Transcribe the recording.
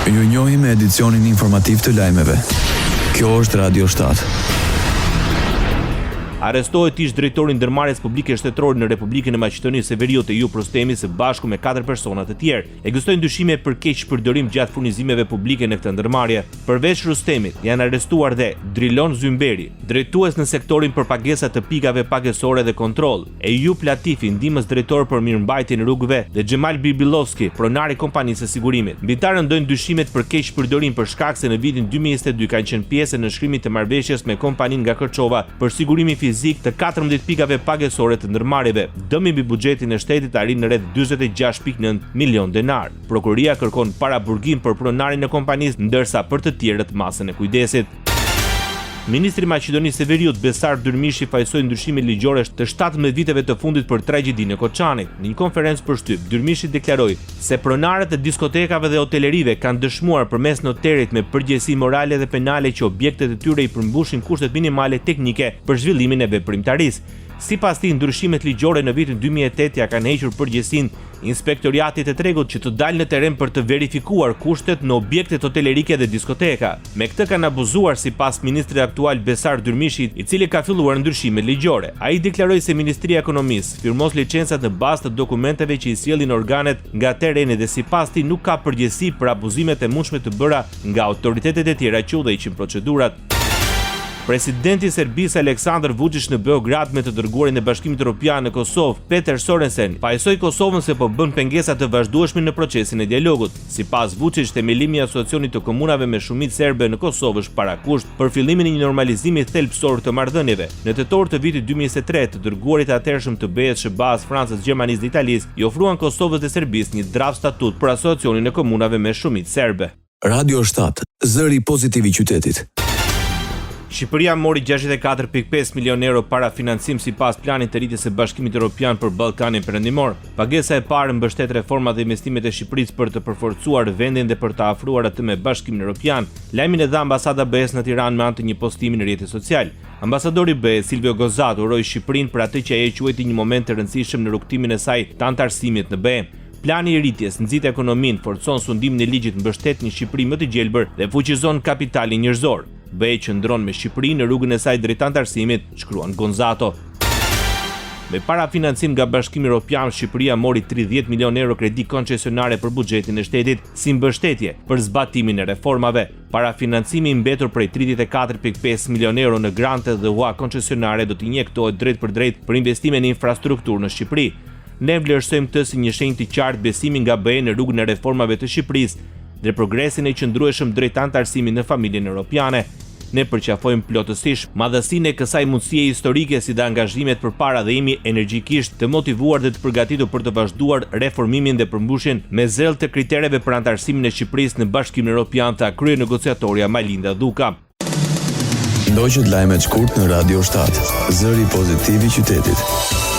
Ju njohim me edicionin informativ të lajmeve. Kjo është Radio 7. Arrestohet ish drejtori i ndërmarrjes publike shtetërore në Republikën e Maqedonisë së Veriut e Prostemi së bashku me 4 persona të tjerë. Ekzistojnë dyshime për keq përdorim gjatë furnizimeve publike në këtë ndërmarrje. Përveç Rostemit, janë arrestuar dhe Drilon Zymberi, drejtues në sektorin për pagesa të pikave pagesore dhe kontroll, Eyup Latifi, ndihmës drejtor për mirëmbajtjen e rrugëve, dhe Xhemal Bibilovski, pronar i kompanisë së sigurimit. Mbitarë ndojnë dyshimet për keq përdorim për shkak se në vitin 2022 kanë qenë pjesë në shkrimin të marrëveshjes me kompaninë nga Kërçova për sigurimin fizik të 14 pikave pagesore të ndërmarrjeve. Dëmi mbi buxhetin e shtetit arrin në rreth 46.9 milion denar. Prokuroria kërkon paraburgim për pronarin e kompanisë, ndërsa për të tjerët masën e kujdesit. Ministri i Maqedonisë së Veriut Besar Dyrmishi fajsoi ndryshime ligjore të 17 viteve të fundit për tragjedinë e Koçanit. Në një konferencë për shtyp, Dyrmishi deklaroi se pronarët e diskotekave dhe hotelerive kanë dëshmuar përmes noterit me përgjegjësi morale dhe penale që objektet e tyre i përmbushin kushtet minimale teknike për zhvillimin e veprimtarisë. Sipas tij, ndryshimet ligjore në vitin 2008 ja kanë hequr përgjegjësinë Inspektoriatit e Tregut që të dalë në terren për të verifikuar kushtet në objektet hotelerike dhe diskoteka. Me këtë kanë abuzuar, sipas ministrit aktual Besar Dyrmishi, i cili ka filluar ndryshimet ligjore. Ai deklaroi se Ministria e Ekonomisë firmos licencat në bazë të dokumenteve që i sjellin organet nga terreni dhe sipas tij nuk ka përgjegjësi për abuzimet e mundshme të bëra nga autoritetet e tjera që udhëheqin procedurat. Presidenti i Serbisë Aleksandar Vučić në Beograd me të dërguarin e Bashkimit Evropian në Kosovë, Peter Sorensen, pajisoi Kosovën se po bën pengesa të vazhdueshme në procesin e dialogut. Sipas Vučić, themelimi i asociacionit të komunave me shumicë serbe në Kosovë është parakusht për fillimin e një normalizimi thelbësor të marrëdhënieve. Në tetor të vitit 2023, të dërguarit e atëhershëm të BE-s, SBA-s, Francës, Gjermanisë dhe Italisë i ofruan Kosovës dhe Serbisë një draft statut për asociacionin e komunave me shumicë serbe. Radio 7, zëri pozitiv i qytetit. Shqipëria mori 64.5 milion euro para financim sipas planit të rritjes së Bashkimit Evropian për Ballkanin Perëndimor. Pagesa e parë mbështet reformat dhe investimet e Shqipërisë për të përforcuar vendin dhe për të afruar atë me Bashkimin Evropian. Lajmin e dha ambasada BE-s në Tiranë me anë të një postimi në rrjetet social. Ambasadori BE Silvio Gozato uroi Shqipërinë për atë që ai e quajti një moment të rëndësishëm në rrugtimin e saj të anëtarësimit në BE. Plani i rritjes nxit ekonominë, forcon sundimin e ligjit, mbështet një Shqipëri më të gjelbër dhe fuqizon kapitalin njerëzor. BE qëndron me Shqipërinë në rrugën e saj drejt anëtarësimit, shkruan Gonzato. Me parafinancim nga Bashkimi Evropian, Shqipëria mori 30 milion euro kredi koncesionare për buxhetin e shtetit si mbështetje për zbatimin e reformave. Parafinancimi i mbetur prej 34.5 milion euro në grante dhe ua koncesionare do të injektohet drejt për drejt për investime në infrastrukturë në Shqipëri. Ne vlerësojmë këtë si një shenjë të qartë besimi nga BE në rrugën e reformave të Shqipërisë dhe progresin e qëndrueshëm drejt anëtarësimit në familjen europiane. Ne përqafojmë plotësisht madhësinë e kësaj mundësie historike si dhe angazhimet përpara dhe jemi energjikisht të motivuar dhe të përgatitur për të vazhduar reformimin dhe përmbushjen me zel të kritereve për anëtarësimin e Shqipërisë në Bashkimin Evropian, tha krye negociatoria Malinda Duka. Ndoqët lajmet shkurt në Radio 7, zëri pozitiv i qytetit.